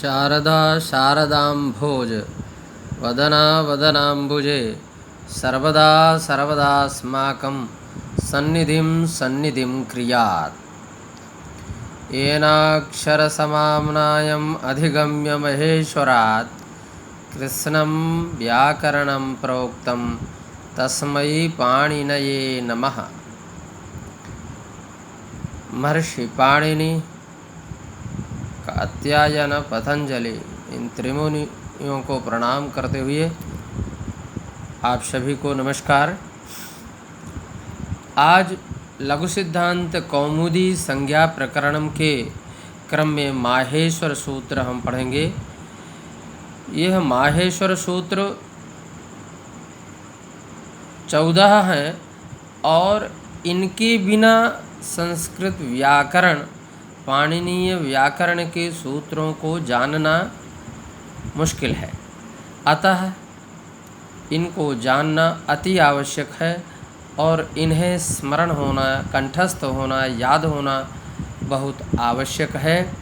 शारदा शारदाम्भोज वदना वदनाम्बुजे सर्वदा सर्वदास्माकं सन्निधिं सन्निधिं क्रियात्। येनाक्षरसमाम्नायम् अधिगम्य महेश्वरात् कृष्णं व्याकरणं प्रोक्तं तस्मै पाणिनये नमः। महर्षि पाणिनि, कात्यायन, पतंजलि, इन त्रिमुनियों को प्रणाम करते हुए आप सभी को नमस्कार। आज लघु सिद्धांत कौमुदी संज्ञा प्रकरणम के क्रम में माहेश्वर सूत्र हम पढ़ेंगे। यह माहेश्वर सूत्र 14 हैं और इनके बिना संस्कृत व्याकरण, पाणिनीय व्याकरण के सूत्रों को जानना मुश्किल है। अतः इनको जानना अति आवश्यक है और इन्हें स्मरण होना, कंठस्थ होना, याद होना बहुत आवश्यक है।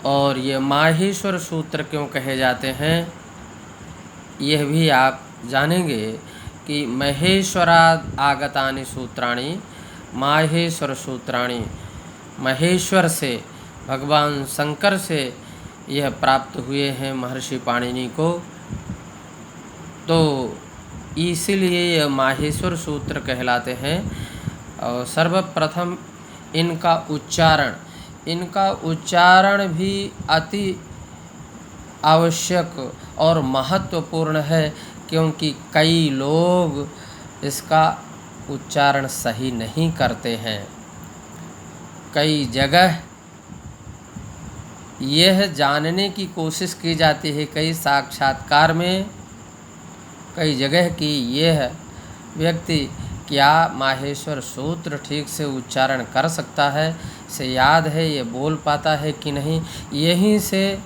और ये माहेश्वर सूत्र क्यों कहे जाते हैं, यह भी आप जानेंगे कि महेश्वराद आगतानि सूत्राणि माहेश्वर सूत्राणि, महेश्वर से, भगवान शंकर से यह प्राप्त हुए हैं महर्षि पाणिनि को। तो इसीलिए यह माहेश्वर सूत्र कहलाते हैं। और सर्वप्रथम इनका उच्चारण भी अति आवश्यक और महत्वपूर्ण है, क्योंकि कई लोग इसका उच्चारण सही नहीं करते हैं। कई जगह यह जानने की कोशिश की जाती है, कई साक्षात्कार में कई जगह की यह व्यक्ति क्या माहेश्वर सूत्र ठीक से उच्चारण कर सकता है, से याद है, ये बोल पाता है कि नहीं, यहीं से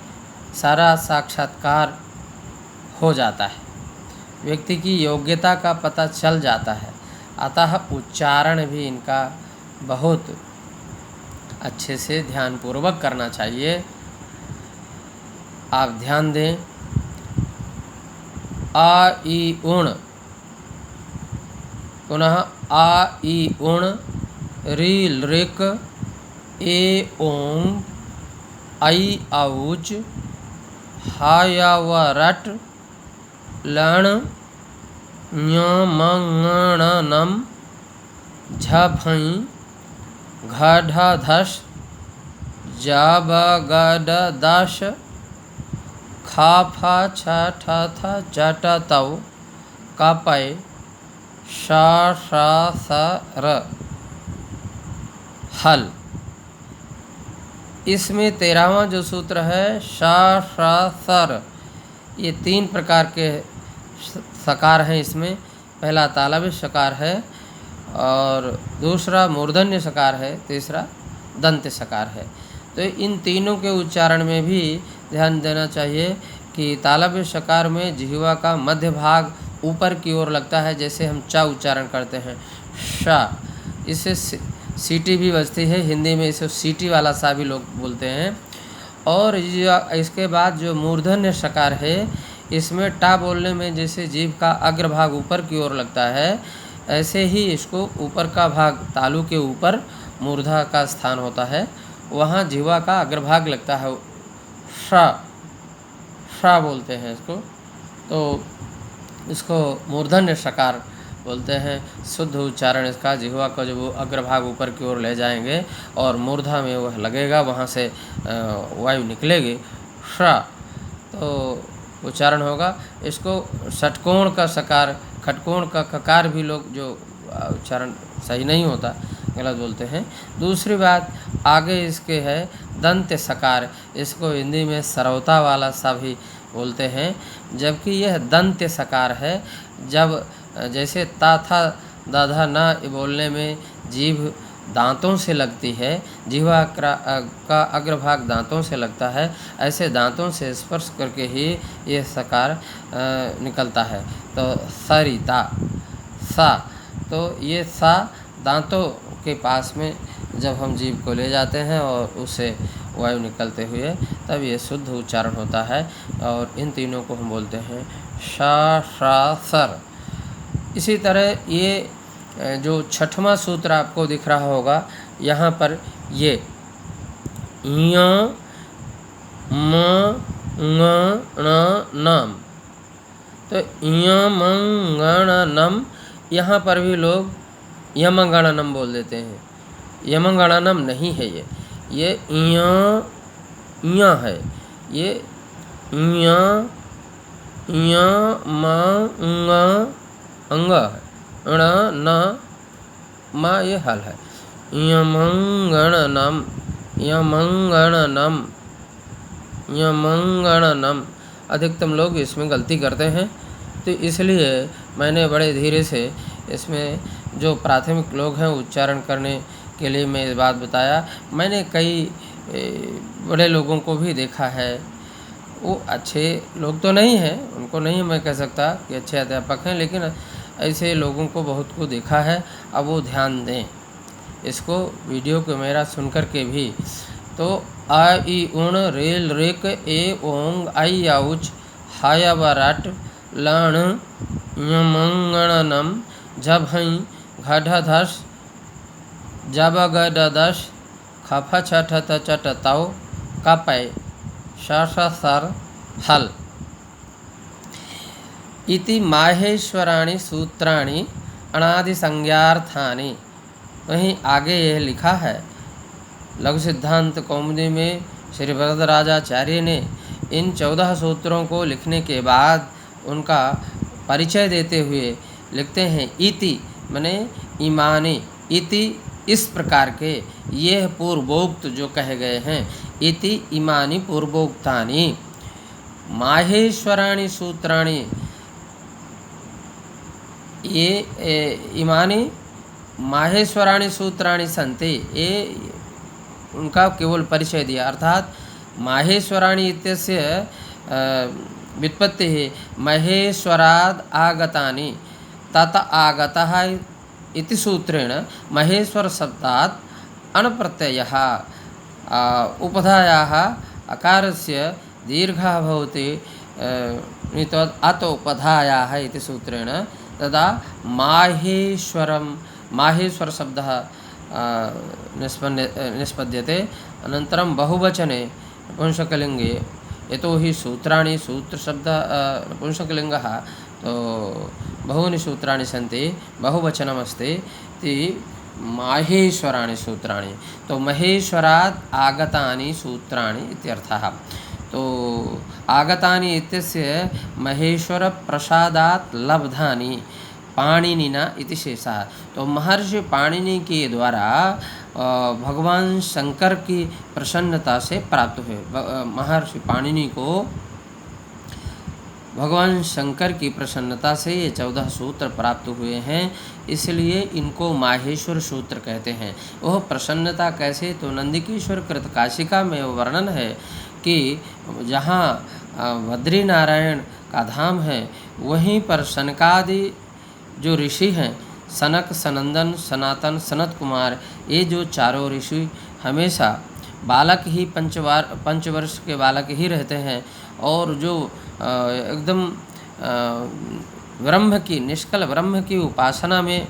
सारा साक्षात्कार हो जाता है, व्यक्ति की योग्यता का पता चल जाता है। अतः उच्चारण भी इनका बहुत अच्छे से ध्यानपूर्वक करना चाहिए। आप ध्यान दें, आ ई उण, पुनः आ ई उण, री लृक, ए ओंग, आई औच, हा या व रट, लण ञ म ङ ण नम, झ भई, घ ढ धश, ज ब ग ड दश, खा फा छ ठ थ ज ट तौ, कपय, श ष स र, हल। इसमें 13वां जो सूत्र है श ष सर, ये 3 प्रकार के सकार हैं। इसमें पहला तालव्य सकार है और दूसरा मूर्धन्य सकार है, तीसरा दंत्य सकार है। तो इन तीनों के उच्चारण में भी ध्यान देना चाहिए कि तालव्य सकार में जिह्वा का मध्य भाग ऊपर की ओर लगता है, जैसे हम च उच्चारण करते हैं श, इससे सीटी भी बजती है। हिंदी में इसे सीटी वाला सा भी लोग बोलते हैं। और इसके बाद जो मूर्धन्य सकार है, इसमें टा बोलने में जैसे जीभ का अग्रभाग ऊपर की ओर लगता है, ऐसे ही इसको ऊपर का भाग, तालु के ऊपर मूर्धा का स्थान होता है, वहाँ जिह्वा का अग्रभाग लगता है। श बोलते हैं इसको, तो इसको मूर्धन्य सकार बोलते हैं। शुद्ध उच्चारण इसका, जिह्वा का जो वो अग्रभाग ऊपर की ओर ले जाएंगे और मूर्धा में वह लगेगा, वहाँ से वायु निकलेगी, श, तो उच्चारण होगा। इसको षटकोण का सकार, खटकोण का ककार भी लोग जो उच्चारण सही नहीं होता, गलत बोलते हैं। दूसरी बात आगे इसके है दंत्य सकार, इसको हिंदी में सरौता वाला सा भी बोलते हैं, जबकि यह दंत्य सकार है। जब जैसे ता था दा धा ना बोलने में जीभ दांतों से लगती है, जिह्वा का अग्रभाग दांतों से लगता है, ऐसे दांतों से स्पर्श करके ही यह सकार निकलता है। तो सरिता, सा, तो ये सा दांतों के पास में जब हम जीभ को ले जाते हैं और उसे वायु निकलते हुए, तब ये शुद्ध उच्चारण होता है। और इन तीनों को हम बोलते हैं श, श, सर। इसी तरह ये जो छठवां सूत्र आपको दिख रहा होगा, यहाँ पर ये य, म, ङ, ण, नम, तो यमंगणनम, यहाँ पर भी लोग यमंगणनम बोल देते हैं। यमंगणनम नहीं है ये य है, ये य, म, ङ, अंग है, ण, न, म ये हल है। यमंगणनम, यमंगणनम, यमंगणनम। अधिकतम लोग इसमें गलती करते हैं, तो इसलिए मैंने बड़े धीरे से इसमें जो प्राथमिक लोग हैं उच्चारण करने के लिए मैं ये बात बताया। मैंने कई बड़े लोगों को भी देखा है, वो अच्छे लोग तो नहीं हैं, उनको नहीं मैं कह सकता कि अच्छे अध्यापक हैं, लेकिन ऐसे लोगों को बहुत को देखा है। अब वो ध्यान दें इसको, वीडियो को मेरा सुन कर के भी। तो आ ई उण रेल रेक ए ओंग आई आउच हाया बराट लण यमंगणनम जब हई घढ़धस जब गडदस खफ छठ चट ताओ कपय सर हल। इति माहेश्वराणि सूत्राणि अनादि संज्ञार्थानि। वहीं आगे यह लिखा है लघु सिद्धांत कौमुदी में श्री वरदराजाचार्य ने इन 14 सूत्रों को लिखने के बाद उनका परिचय देते हुए लिखते हैं इति माने ईमानी, इति इस प्रकार के, ये पूर्वोक्त जो कहे गए हैं, इति ईमानी पूर्वोक्तानि माहेश्वराणि सूत्राणि, ये ईमानी माहेश्वराणि सूत्राणि सन्ति, ये उनका केवल परिचय दिया। अर्थात माहेश्वराणि इत्यस्य व्युत्पत्ति है महेश्वराद आगतानि, तत आगतः इति सूत्रेण महेश्वर शब्दात् अणप्रत्ययः उपधायाः अकारस्य दीर्घः भवति अत उपधायाः इति सूत्रेण तदा माहेश्वरं, माहेश्वर शब्दः निष्पद्यते। अनन्तरं बहुवचने नपुंसकलिङ्गे यतोहि सूत्राणि, सूत्र शब्द नपुंसकलिङ्गः, तो बहूनि सूत्राणि सन्ति, बहुवचनमस्ति इति माहेश्वराणि सूत्राणि। तो महेश्वरात् आगतानि सूत्राणि इत्यर्थः। तो आगतानि इत्यस्य महेश्वर प्रसादात् लब्धानि पाणिनिना इति शेषः। तो महर्षि पाणिनि के द्वारा भगवान शंकर की प्रसन्नता से प्राप्त हुए। महर्षि पाणिनि को भगवान शंकर की प्रसन्नता से ये 14 सूत्र प्राप्त हुए हैं, इसलिए इनको माहेश्वर सूत्र कहते हैं। वह प्रसन्नता कैसे, तो नंदिकेश्वर कृतकाशिका में वर्णन है कि जहाँ बद्री नारायण का धाम है, वहीं पर सनकादि जो ऋषि हैं, सनक, सनंदन, सनातन, सनत कुमार, ये जो चारों ऋषि हमेशा बालक ही 5 वर्ष के बालक ही रहते हैं, और जो एकदम ब्रह्म की, निष्कल ब्रह्म की उपासना में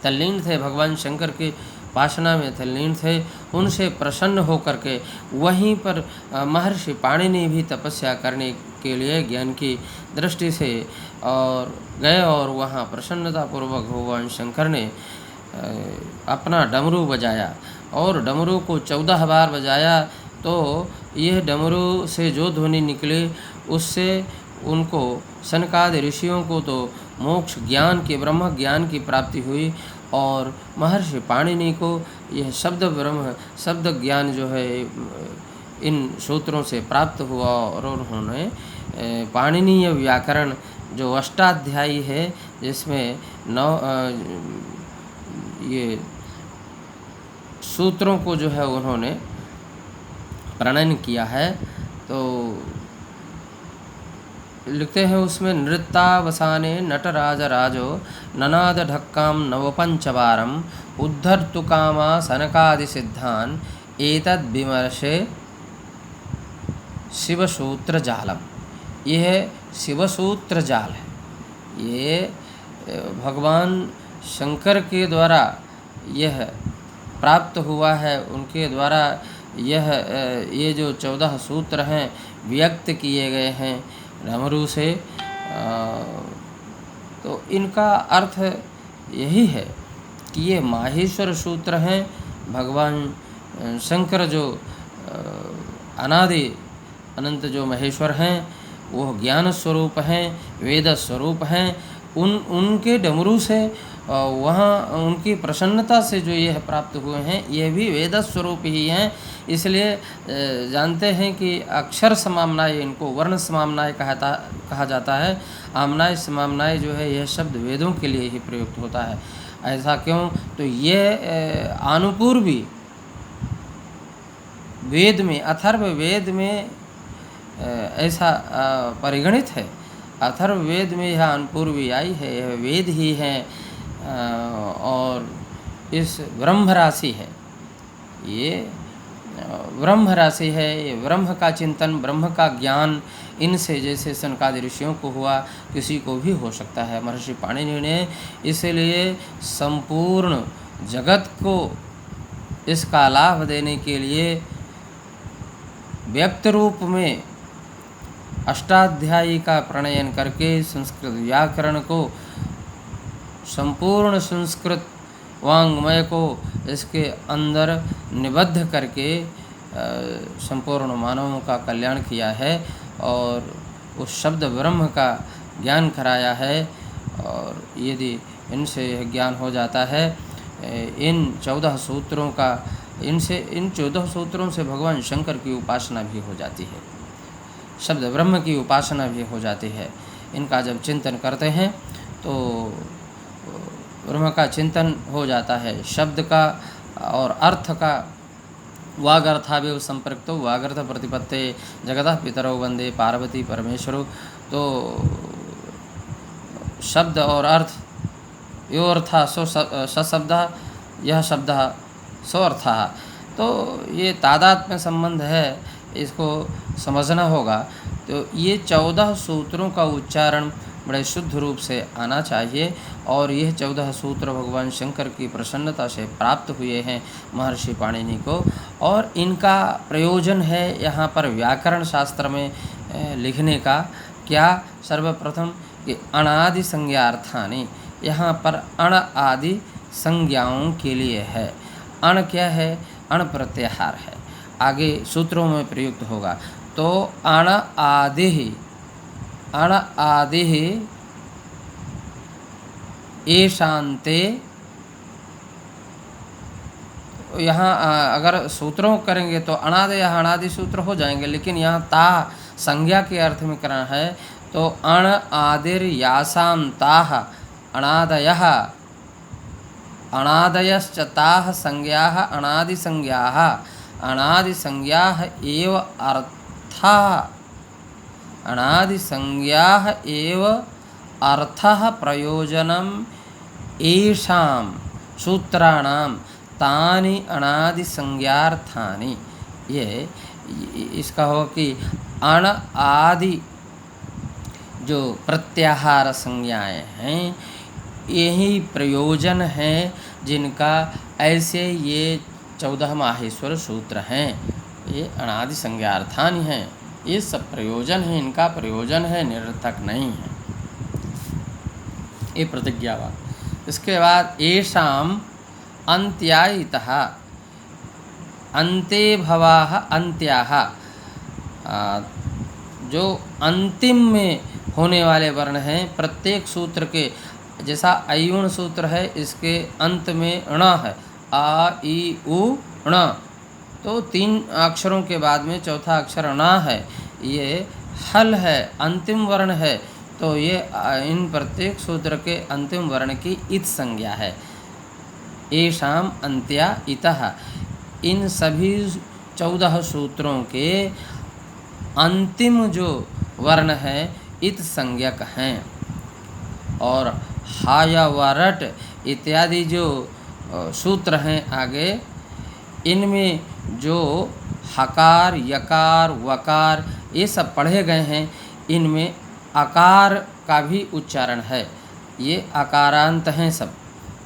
तल्लीन थे, भगवान शंकर की उपासना में तल्लीन थे, उनसे प्रसन्न होकर के वहीं पर महर्षि पाणिनि भी तपस्या करने के लिए ज्ञान की दृष्टि से और गए, और वहाँ प्रसन्नतापूर्वक भगवान शंकर ने अपना डमरू बजाया, और डमरू को 14 बार बजाया। तो यह डमरू से जो ध्वनि निकली, उससे उनको, सनकादि ऋषियों को तो मोक्ष ज्ञान की, ब्रह्म ज्ञान की प्राप्ति हुई, और महर्षि पाणिनि को यह शब्द ब्रह्म, शब्द ज्ञान जो है इन सूत्रों से प्राप्त हुआ, और उन्होंने पाणिनीय व्याकरण जो अष्टाध्यायी है, जिसमें 9 ये सूत्रों को जो है उन्होंने प्रणयन किया है। तो लिखते हैं उसमें नृत्यावसाने नटराज राजो ननाद ढक्काम नवपंचवारम उद्धर्तु कामा सनकादि सिद्धान एतद् विमर्शे शिवसूत्र जालम। यह शिवसूत्र जाल है। ये भगवान शंकर के द्वारा यह प्राप्त हुआ है, उनके द्वारा ये जो 14 सूत्र हैं व्यक्त किए गए हैं डमरू से। तो इनका अर्थ यही है कि ये माहेश्वर सूत्र हैं। भगवान शंकर जो अनादि अनंत जो महेश्वर हैं, वो ज्ञान स्वरूप हैं, वेद स्वरूप हैं। उनके डमरू से वहाँ उनकी प्रसन्नता से जो यह प्राप्त हुए हैं, ये भी वेद स्वरूप ही हैं। इसलिए जानते हैं कि अक्षर समाम्नाय, इनको वर्ण समाम्नाय कहा जाता है। आम्नाय समाम्नाय जो है, यह शब्द वेदों के लिए ही प्रयुक्त होता है। ऐसा क्यों? तो ये आनुपूर्वी वेद में, अथर्व वेद में ऐसा परिगणित है। अथर्व वेद में यह अनुपूर्वी आई है, यह वेद ही है और इस ब्रह्म राशि है। ये ब्रह्म राशि है, ये ब्रह्म का चिंतन, ब्रह्म का ज्ञान इनसे जैसे सनकादि ऋषियों को हुआ, किसी को भी हो सकता है। महर्षि पाणिनि ने इसलिए संपूर्ण जगत को इसका लाभ देने के लिए व्यक्त रूप में अष्टाध्यायी का प्रणयन करके संस्कृत व्याकरण को, संपूर्ण संस्कृत वांग्मय को इसके अंदर निबद्ध करके संपूर्ण मानवों का कल्याण किया है और उस शब्द ब्रह्म का ज्ञान कराया है। और यदि इनसे ज्ञान हो जाता है, इन 14 सूत्रों का, इन 14 सूत्रों से भगवान शंकर की उपासना भी हो जाती है, शब्द ब्रह्म की उपासना भी हो जाती है। इनका जब चिंतन करते हैं तो ब्रह्म का चिंतन हो जाता है, शब्द का और अर्थ का। वागर्थावेव संपृक्तो वागर्थ प्रतिपत्ते जगतः पितरौ वंदे पार्वती परमेश्वरो। तो शब्द और अर्थ, यो अर्थः सो शब्दः, यह शब्दः सो अर्थः। तो ये तादात्म्य संबंध है, इसको समझना होगा। तो ये 14 सूत्रों का उच्चारण बड़े शुद्ध रूप से आना चाहिए और यह 14 सूत्र भगवान शंकर की प्रसन्नता से प्राप्त हुए हैं महर्षि पाणिनि को। और इनका प्रयोजन है यहाँ पर व्याकरण शास्त्र में लिखने का। क्या? सर्वप्रथम कि अणादि संज्ञार्थानि, यहाँ पर अण आदि संज्ञाओं के लिए है। अण क्या है? अण प्रत्याहार है, आगे सूत्रों में प्रयुक्त होगा। तो अण आदि एशान्ते, यहाँ अगर सूत्रों करेंगे तो अणादि या अणादि सूत्र हो जाएंगे, लेकिन यहाँ ता संज्ञा के अर्थ में करना है। तो अण आदिर यासां ताः अणादयः, अणादयश्च ताः संज्ञाः अणादि संज्ञाः, अणादि संज्ञाः एव अर्थः, अणादि संज्ञाः एव अर्थः प्रयोजनम येषां सूत्राणां तानि अणादि संज्ञार्थानि। ये इसका हो कि अण आदि जो प्रत्याहार संज्ञाएं हैं, यही प्रयोजन हैं जिनका ऐसे ये 14 माहेश्वर सूत्र हैं। ये अणादि संज्ञार्थानि हैं, ये सब प्रयोजन है, इनका प्रयोजन है, निरर्थक नहीं है। ये प्रतिज्ञावाद। इसके बाद येषाम् अन्त्यायितः, अन्ते भवाः अन्त्याः, जो अंतिम में होने वाले वर्ण हैं प्रत्येक सूत्र के। जैसा अयुण सूत्र है, इसके अंत में ण है, आ ई उ ण। तो 3 अक्षरों के बाद में चौथा अक्षर ण है, ये हल है, अंतिम वर्ण है। तो ये इन प्रत्येक सूत्र के अंतिम वर्ण की इत संज्ञा है। येषाम् अन्त्या इतः, इन सभी 14 सूत्रों के अंतिम जो वर्ण है इत संज्ञक हैं। और हा या वरट इत्यादि जो सूत्र हैं आगे, इनमें जो हकार, यकार, वकार ये सब पढ़े गए हैं, इनमें आकार का भी उच्चारण है। ये आकारांत हैं सब,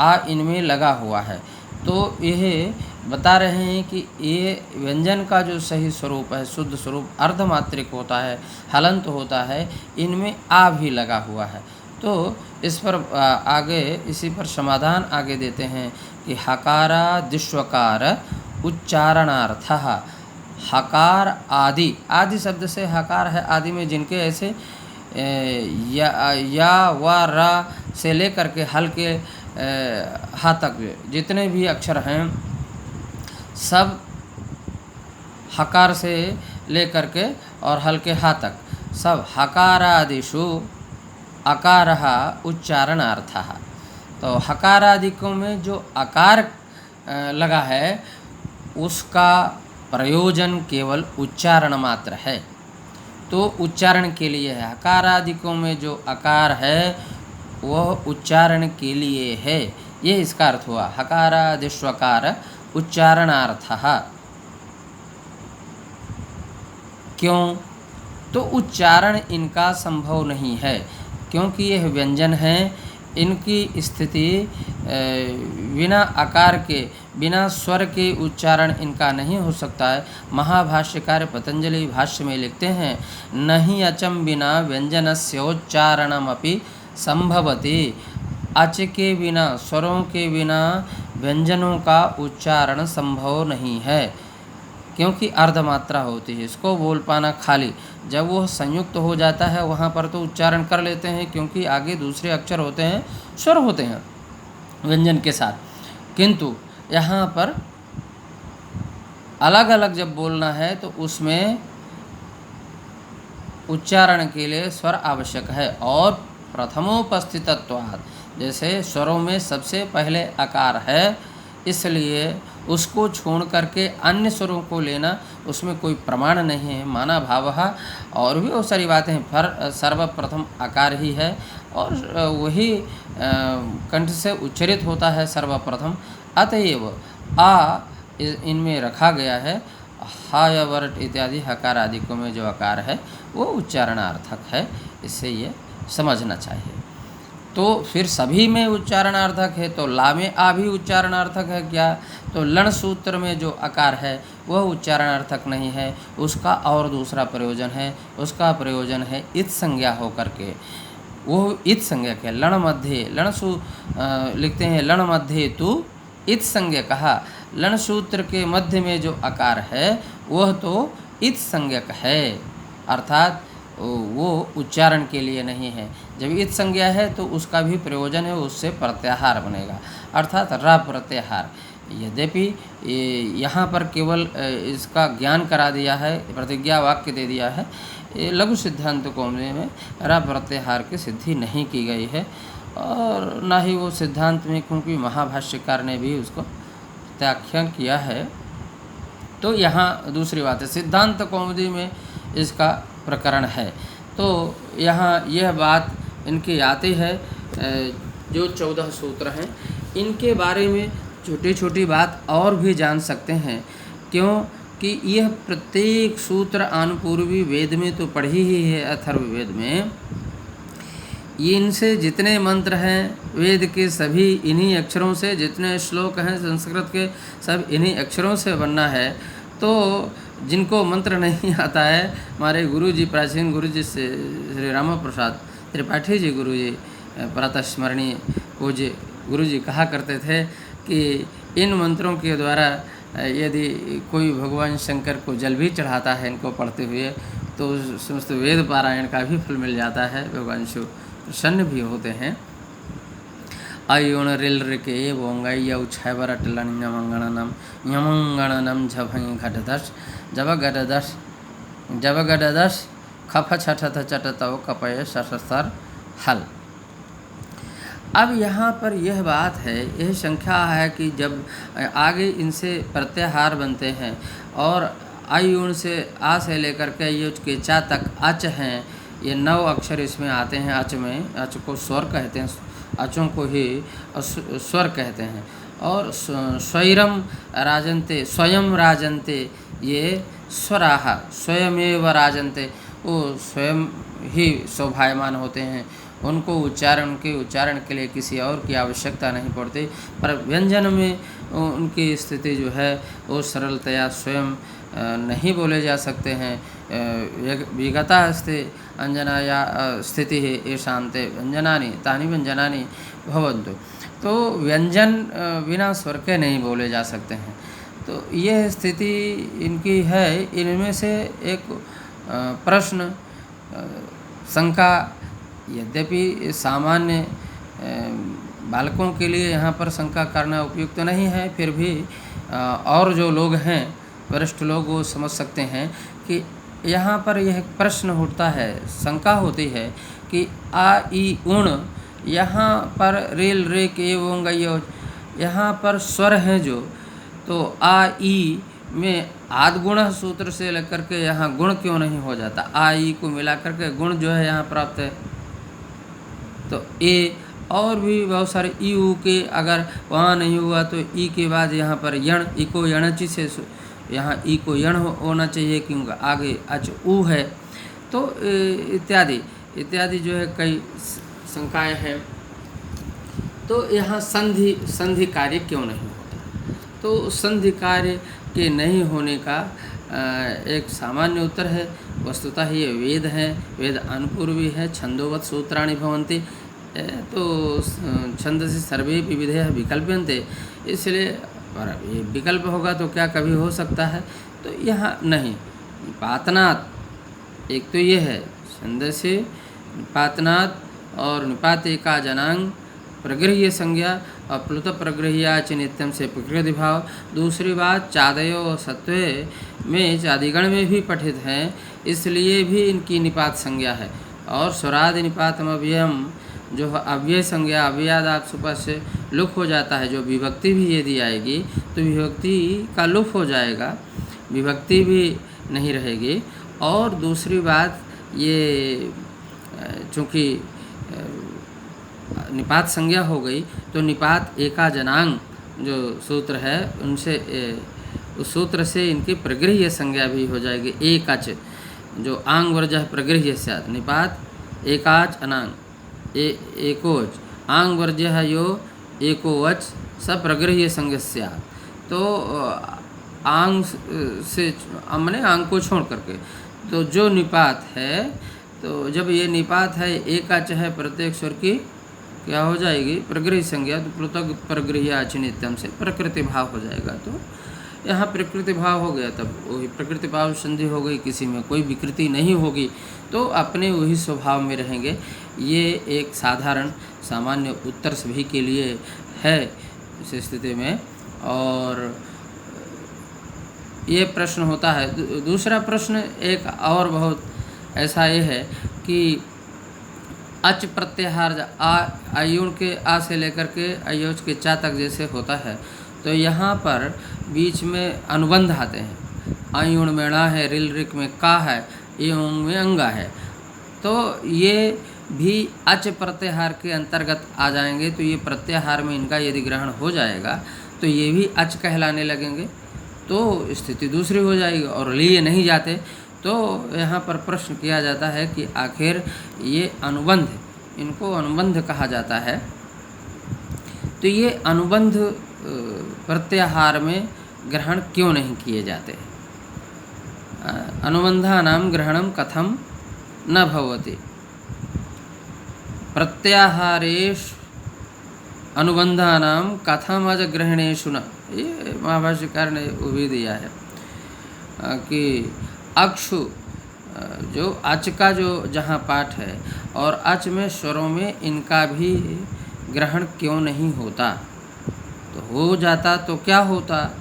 आ इनमें लगा हुआ है। तो यह बता रहे हैं कि ये व्यंजन का जो सही स्वरूप है, शुद्ध स्वरूप अर्धमात्रिक होता है, हलंत होता है, इनमें आ भी लगा हुआ है। तो इस पर आगे इसी पर समाधान आगे देते हैं कि हकारादिष्वकार उच्चारणार्थः। हकार आदि, आदि शब्द से हकार है, आदि में जिनके ऐसे या व रा से लेकर के हल के हा तक जितने भी अक्षर हैं सब हकार से लेकर के और हल के हा तक सब हकारादिषु अकारः उच्चारणार्थः। तो हकारादिकों में जो आकार लगा है उसका प्रयोजन केवल उच्चारण मात्र है। तो उच्चारण के लिए है। हकारादिकों में जो आकार है वह उच्चारण के लिए है, ये इसका अर्थ हुआ। हकारादिष्वकार उच्चारणार्थः। क्यों? तो उच्चारण इनका संभव नहीं है, क्योंकि यह व्यंजन हैं, इनकी स्थिति बिना आकार के, बिना स्वर के उच्चारण इनका नहीं हो सकता है। महाभाष्यकार पतंजलि भाष्य में लिखते हैं, नहीं अचम बिना व्यंजनस्योच्चारणमपि संभवति। अच के बिना, स्वरों के बिना व्यंजनों का उच्चारण संभव नहीं है, क्योंकि अर्धमात्रा होती है। इसको बोल पाना खाली, जब वह संयुक्त हो जाता है वहाँ पर तो उच्चारण कर लेते हैं, क्योंकि आगे दूसरे अक्षर होते हैं, स्वर होते हैं व्यंजन के साथ। किंतु यहाँ पर अलग अलग जब बोलना है तो उसमें उच्चारण के लिए स्वर आवश्यक है। और प्रथमोपस्थितत्वात्, जैसे स्वरों में सबसे पहले आकार है, इसलिए उसको छोड़ करके अन्य स्वरों को लेना उसमें कोई प्रमाण नहीं है। माना भावः और भी बहुत सारी बातें हैं, पर सर्वप्रथम आकार ही है और वही कंठ से उच्चरित होता है सर्वप्रथम। अतएव आ इनमें रखा गया है। हा या वर्ट इत्यादि हकार आदिकों में जो आकार है वो उच्चारणार्थक है, इससे ये समझना चाहिए। तो फिर सभी में उच्चारणार्थक है, तो ला में आ भी उच्चारणार्थक है क्या? तो लण सूत्र में जो आकार है वह उच्चारणार्थक नहीं है, उसका और दूसरा प्रयोजन है। उसका प्रयोजन है इत संज्ञा होकर के, वो इत संज्ञा के लण मध्य, लण लिखते हैं लण मध्य तु इत संज्ञा कहा। लण सूत्र के मध्य में जो आकार है वह तो इत संज्ञक है, अर्थात वो उच्चारण के लिए नहीं है। जब इत संज्ञा है तो उसका भी प्रयोजन है, उससे प्रत्याहार बनेगा, अर्थात रा प्रत्याहार। यद्यपि यहाँ पर केवल इसका ज्ञान करा दिया है, प्रतिज्ञा वाक्य दे दिया है, लघु सिद्धांत कौमुदी में रा प्रत्याहार की सिद्धि नहीं की गई है, और ना ही वो सिद्धांत में, क्योंकि महाभाष्यकार ने भी उसको त्याख्यान किया है। तो यहाँ दूसरी बात है, सिद्धांत कौमुदी में इसका प्रकरण है। तो यहाँ यह बात इनकी आती है, जो 14 सूत्र हैं इनके बारे में छोटी छोटी बात और भी जान सकते हैं, क्योंकि यह प्रत्येक सूत्र अनुपूर्वी वेद में तो पढ़ी ही है, अथर्ववेद में। ये इनसे जितने मंत्र हैं वेद के सभी इन्हीं अक्षरों से, जितने श्लोक हैं संस्कृत के सब इन्हीं अक्षरों से बनना है। तो जिनको मंत्र नहीं आता है, हमारे गुरुजी, प्राचीन गुरुजी से श्री रामा प्रसाद त्रिपाठी जी गुरुजी, प्रातः स्मरणीय पूज्य गुरुजी कहा करते थे कि इन मंत्रों के द्वारा यदि कोई भगवान शंकर को जल भी चढ़ाता है इनको पढ़ते हुए, तो समस्त वेद पारायण का भी फल मिल जाता है, भगवान शिव प्रसन्न भी होते हैं। आयोन रिल रिके वोंगाई उछावर अटलन यमंगणनम यमंगणनम झभंग घटदश जब गडदश खफ छठथ चटतव कपय सशस्तर हल। अब यहाँ पर यह बात है, यह संख्या है कि जब आगे इनसे प्रत्याहार बनते हैं और आयुण से आ से लेकर के युज के चा तक अच हैं, ये 9 अक्षर इसमें आते हैं। अच में, अच को स्वर कहते हैं, अचों को ही स्वर कहते हैं। और स्वैरम राजन्ते, स्वयं राजन्ते, ये स्वराहा, स्वयमेव राजन्ते, वो स्वयं ही शोभायमान होते हैं, उनको उच्चारण के लिए किसी और की आवश्यकता नहीं पड़ती। पर व्यंजन में उनकी स्थिति जो है वो सरलतया स्वयं नहीं बोले जा सकते हैं। विगता अस्ति अंजनाया स्थिति है येषान्ते व्यंजनानि तानि व्यंजनानि भवन्तु। तो व्यंजन बिना स्वर के नहीं बोले जा सकते हैं। तो यह स्थिति इनकी है। इनमें से एक प्रश्न शंका, यद्यपि सामान्य बालकों के लिए यहाँ पर शंका करना उपयुक्त तो नहीं है, फिर भी और जो लोग हैं वरिष्ठ लोग वो समझ सकते हैं कि यहाँ पर यह प्रश्न उठता है, शंका होती है कि आ ई उण, यहाँ पर रेल रे के एवं यहाँ पर स्वर हैं जो, तो आ ई में आद गुण सूत्र से लेकर के यहाँ गुण क्यों नहीं हो जाता? आ ई को मिला करके गुण जो है यहाँ प्राप्त है। तो ए और भी बहुत सारे ई ऊ के अगर वहाँ नहीं हुआ तो ई के बाद यहाँ पर यण, ई को यणची से यहाँ ई को यण होना चाहिए क्योंकि आगे अच ऊ है। तो इत्यादि जो है कई शंकाएँ हैं। तो यहाँ संधि कार्य क्यों नहीं होता? तो संधि कार्य के नहीं होने का एक सामान्य उत्तर है। वस्तुतः ये वेद हैं, वेद अनुपूर्वी है, छंदोवत सूत्राणि भवन्ति, तो छंदसि सर्वे विविधेः विकल्प्यन्ते, इसलिए पर ये विकल्प होगा तो क्या कभी हो सकता है? तो यहाँ नहीं। निपातनात् एक तो ये है छंदसि निपातनात् और निपाते का जनांग प्रगृह्य संज्ञा और प्लुत प्रगृह्या च नित्यम से प्रकृति भाव। दूसरी बात चादयो सत्वे में चादिगण में भी पठित हैं, इसलिए भी इनकी निपात संज्ञा है। और स्वरादि निपातम अव्ययम जो अव्यय संज्ञा अव्ययादाप सुपा से लुप हो जाता है। जो विभक्ति भी यदि आएगी तो विभक्ति का लुप हो जाएगा, विभक्ति भी नहीं रहेगी। और दूसरी बात ये चूँकि निपात संज्ञा हो गई तो निपात एका जनांग जो सूत्र है उनसे उस सूत्र से इनकी प्रगृह्य संज्ञा भी हो जाएगी। एकाच जो आंग वर्जः प्रगृह्य स्यात्, निपात एकाच अनांग एकोच आंग वर्जः यो एकोवच स प्रगृह्य संज्ञा स्यात्। तो आंग से हमने आंग को छोड़ करके तो जो निपात है, तो जब ये निपात है एकाच है प्रत्येक स्वर की क्या हो जाएगी? प्रगृह्य संज्ञा। तो पृथक प्रगृह्या च नित्यम से प्रकृति भाव हो जाएगा। तो यहाँ प्रकृति भाव हो गया, तब वही प्रकृति भाव संधि हो गई, किसी में कोई विकृति नहीं होगी, तो अपने वही स्वभाव में रहेंगे। ये एक साधारण सामान्य उत्तर सभी के लिए है इस स्थिति में। और ये प्रश्न होता है। दूसरा प्रश्न एक और बहुत ऐसा ये है कि अच प्रत्याहार आयुण के आ से लेकर के अयोज के चा तक जैसे होता है, तो यहाँ पर बीच में अनुबंध आते हैं। आयुण में णा है, रिल रिक में का है, एवं में अंगा है, तो ये भी अच प्रत्याहार के अंतर्गत आ जाएंगे। तो ये प्रत्याहार में इनका यदि ग्रहण हो जाएगा तो ये भी अच कहलाने लगेंगे, तो स्थिति दूसरी हो जाएगी। और लिए नहीं जाते तो यहाँ पर प्रश्न किया जाता है कि आखिर ये अनुबंध, इनको अनुबंध कहा जाता है, तो ये अनुबंध प्रत्याहार में ग्रहण क्यों नहीं किए जाते? अनुबंधानां ग्रहणं कथम न भवति? प्रत्याहारेषु अनुबंधानां कथमज ग्रहणेषु न। ये महाभाष्यकार ने वो भी दिया है कि अक्षु जो अच का जो जहाँ पाठ है और अच में स्वरों में इनका भी ग्रहण क्यों नहीं होता? तो हो जाता तो क्या होता?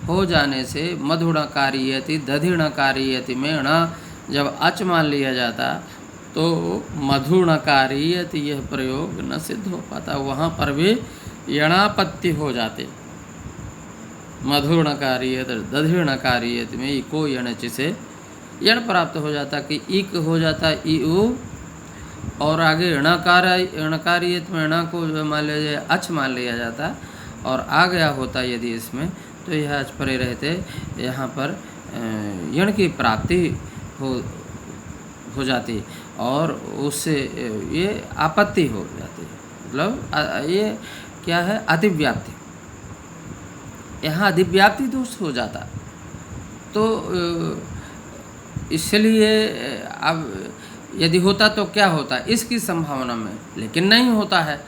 हो जाने से मधुणकारीयति दधिणकारीयति में ण जब अच मान लिया जाता तो मधुणकारीयति यह प्रयोग न सिद्ध हो पाता, वहाँ पर भी यणापत्ति हो जाते। मधुणकारीयत दधिणकारीयत में इको यणच से यण प्राप्त हो जाता कि इक हो जाता ई उ, और आगे णकारियत में ण को मान लिया जाए अच मान लिया जाता, और आ गया होता यदि इसमें, तो यह अचपरे रहते यहाँ पर यण की प्राप्ति हो जाती और उससे ये आपत्ति हो जाती। मतलब ये क्या है, अतिव्याप्ति। यहाँ अधिव्याप्ति दोष हो जाता। तो इसलिए अब यदि होता तो क्या होता इसकी संभावना में, लेकिन नहीं होता है।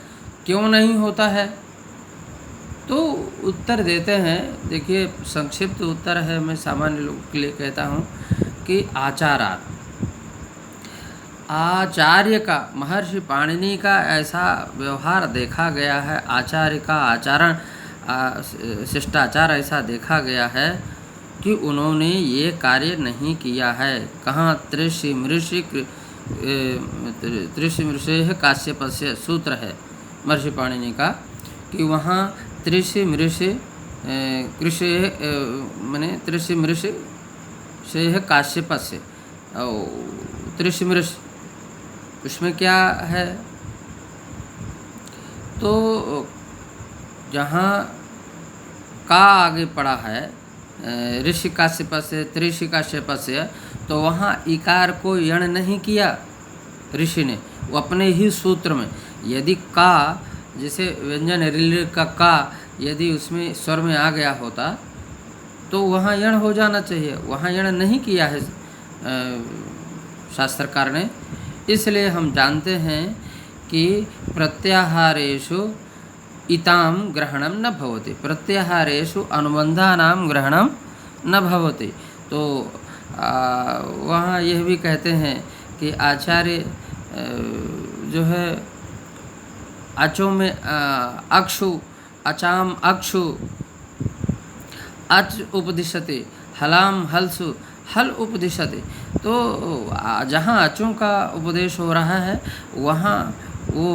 क्यों नहीं होता है? तो उत्तर देते हैं, देखिए संक्षिप्त उत्तर है, मैं सामान्य लोग के लिए कहता हूँ कि आचारात, आचार्य का, महर्षि पाणिनि का ऐसा व्यवहार देखा गया है, आचार्य का आचरण शिष्टाचार ऐसा देखा गया है कि उन्होंने ये कार्य नहीं किया है। कहाँ? त्रिषि मृषे काश्यपस्य सूत्र है महर्षि पाणिनि का, कि वहाँ त्रिषि मृषे कृषे माने त्रिषि मृषे से काश्यपस्य, त्रिषि मृष उसमें क्या है? तो जहाँ का आगे पड़ा है ऋषि काश्यपस्य, त्रिषि काश्यपस्य, तो वहाँ इकार को यण नहीं किया ऋषि ने, वो अपने ही सूत्र में। यदि का, जैसे व्यंजन रिल का यदि उसमें स्वर में आ गया होता तो वहाँ यण हो जाना चाहिए, वहाँ यण नहीं किया है शास्त्रकार ने। इसलिए हम जानते हैं कि प्रत्याहारेषु इताम ग्रहणम न भवति, प्रत्याहारेषु अनुबंधानां ग्रहणम न भवति। तो वहाँ यह भी कहते हैं कि आचार्य जो है अचों में अक्षु, अचाम अक्षु, अच उपदिशते, हलाम हलसु, हल उपदिशते। तो जहाँ अचों का उपदेश हो रहा है वहाँ वो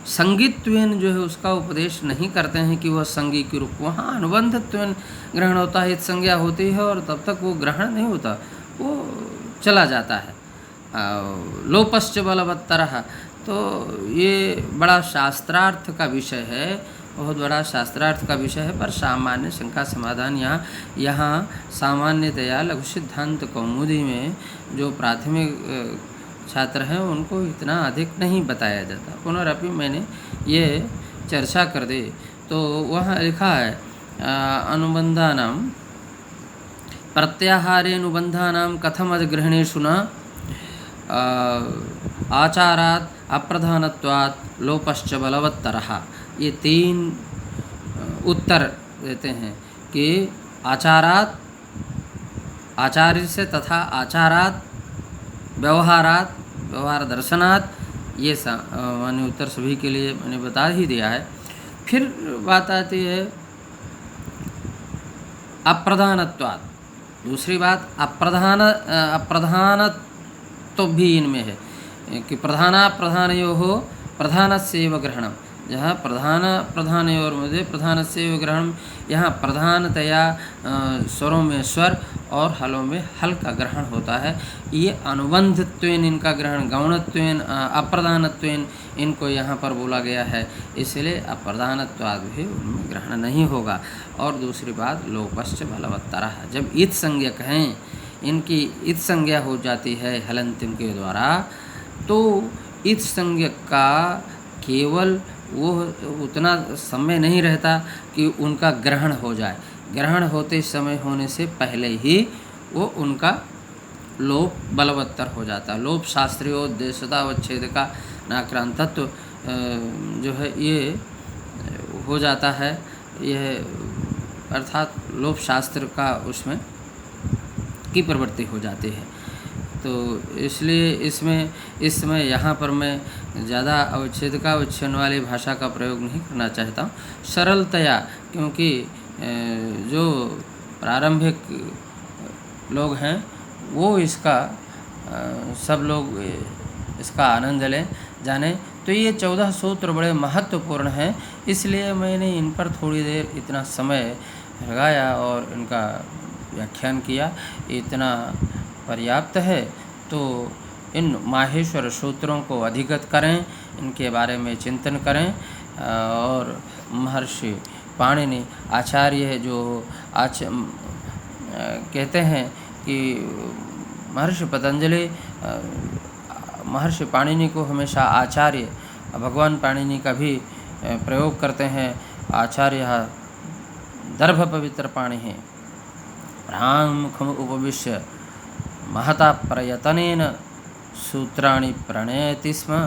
संगीत्वेन जो है उसका उपदेश नहीं करते हैं कि वह संगी के रूप, वहाँ अनुबंधत्वेन ग्रहण होता है, संज्ञा होती है और तब तक वो ग्रहण नहीं होता, वो चला जाता है। लोपश्च बलवत्तरः, तो ये बड़ा शास्त्रार्थ का विषय है, बहुत बड़ा शास्त्रार्थ का विषय है। पर सामान्य शंका समाधान यहाँ सामान्यतया लघु सिद्धांत कौमुदी में जो प्राथमिक छात्र हैं उनको इतना अधिक नहीं बताया जाता। पुनरअपि मैंने ये चर्चा कर दी। तो वहाँ लिखा है अनुबंधानां प्रत्याहारेऽनुबंधानां कथमधिग्रहणेषु न आचारात् अप्रधानत्वात् लोपश्च बलवत्तरः। ये 3 उत्तर देते हैं कि आचारात्, आचार्य से, तथा आचारात्, व्यवहारात्, व्यवहार दर्शनात्, ये मान्य उत्तर सभी के लिए मैंने बता ही दिया है। फिर बात आती है अप्रधानत्वात्। दूसरी बात अप्रधानत्व भी इनमें है कि प्रधानयोः प्रधानस्यैव ग्रहणम, जहाँ प्रधानयोर मध्ये प्रधानस्यैव ग्रहणम, यहाँ प्रधानतया स्वरों में स्वर और हलों में हल का ग्रहण होता है। ये अनुबंधत्वेन इनका ग्रहण, गौणत्वेन अप्रधानत्वेन इनको यहाँ पर बोला गया है, इसलिए अप्रधानत्वाद भी उनमें ग्रहण नहीं होगा। और दूसरी बात लोपश्च बलवत्तरः, जब इत संज्ञक हैं, इनकी इत संज्ञा हो जाती है हलंतिम के द्वारा, तो इत संज्ञक का केवल वो उतना समय नहीं रहता कि उनका ग्रहण हो जाए, ग्रहण होते समय होने से पहले ही वो उनका लोप बलवत्तर हो जाता है। लोप शास्त्रीयोद्देश्यतावच्छेद का नाक्रांतत्व जो है ये हो जाता है, यह अर्थात लोप शास्त्र का उसमें की प्रवृत्ति हो जाती है। तो इसलिए इस समय यहाँ पर मैं ज़्यादा अवच्छेद का उच्छेद वाली भाषा का प्रयोग नहीं करना चाहता हूँ, सरलतया, क्योंकि जो प्रारंभिक लोग हैं वो इसका सब लोग इसका आनंद लें, जाने। तो ये 14 सूत्र बड़े महत्वपूर्ण हैं, इसलिए मैंने इन पर थोड़ी देर इतना समय लगाया और इनका व्याख्यान किया, इतना पर्याप्त है। तो इन माहेश्वर सूत्रों को अधिगत करें, इनके बारे में चिंतन करें और महर्षि पाणिनि आचार्य जो कहते हैं कि महर्षि पतंजलि महर्षि पाणिनि को हमेशा आचार्य, भगवान पाणिनि का भी प्रयोग करते हैं। आचार्य दर्भ पवित्र पाणि है, मुखम उपविश्य महता प्रयतनेन सूत्राणि प्रणयति स्म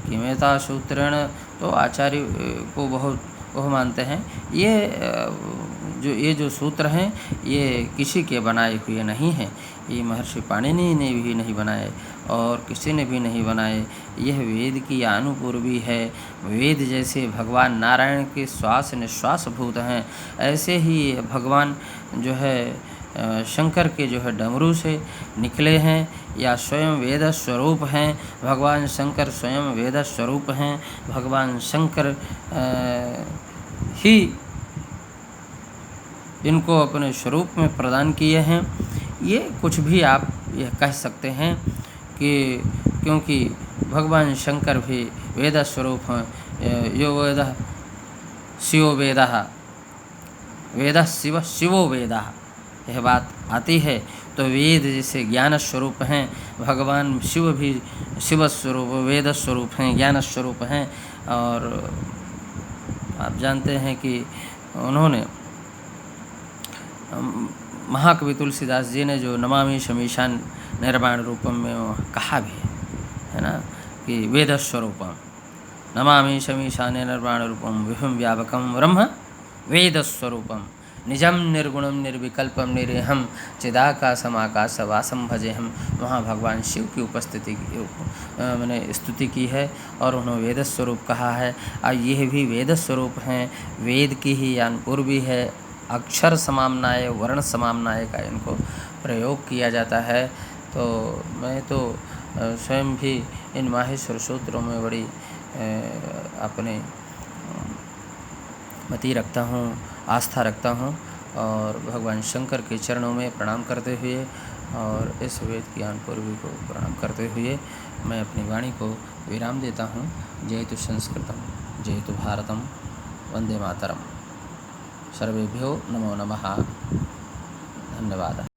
किमेता सूत्रेण। तो आचार्य को बहुत वह मानते हैं। ये जो सूत्र हैं ये किसी के बनाए हुए नहीं हैं, ये महर्षि पाणिनि ने भी नहीं बनाए और किसी ने भी नहीं बनाए। यह वेद की अनुपूर्वी है। वेद जैसे भगवान नारायण के श्वास निश्वास भूत हैं, ऐसे ही भगवान जो है शंकर के जो है डमरू से निकले हैं या स्वयं वेद स्वरूप हैं। भगवान शंकर स्वयं वेद स्वरूप हैं। भगवान शंकर ही इनको अपने स्वरूप में प्रदान किए हैं। ये कुछ भी आप यह कह सकते हैं कि क्योंकि भगवान शंकर भी वेद स्वरूप हैं। यो वेद शिवो वेदः, वेद शिव शिवो वेदः, यह बात आती है। तो वेद जैसे ज्ञान स्वरूप हैं, भगवान शिव भी शिव स्वरूप वेद स्वरूप हैं, ज्ञान स्वरूप हैं। और आप जानते हैं कि उन्होंने महाकवि तुलसीदास जी ने जो नमामि शमीशान निर्वाण रूपम में कहा भी है ना कि वेद स्वरूपम नमामि शमीशान निर्वाण रूपम विभुम व्यापकम ब्रह्म वेद स्वरूपम निजम निर्गुणम निर्विकल्पम निरेहम चिदाकाशम आकाशवासम भजे हम। वहाँ भगवान शिव की उपस्थिति की मैंने स्तुति की है और उन्होंने वेद स्वरूप कहा है। और यह भी वेद स्वरूप हैं, वेद की ही अनुपूर्वी है। अक्षर समाम्नाय वर्ण समाम्नाय का इनको प्रयोग किया जाता है। तो मैं तो स्वयं भी इन माहेश्वर सूत्रों में बड़ी अपने मति रखता हूँ, आस्था रखता हूँ और भगवान शंकर के चरणों में प्रणाम करते हुए और इस वेद की अनुपूर्वी को प्रणाम करते हुए मैं अपनी वाणी को विराम देता हूँ। जयतु संस्कृतम जयतु भारतम, वंदे मातरम। सर्वेभ्यो नमो नमः। धन्यवाद।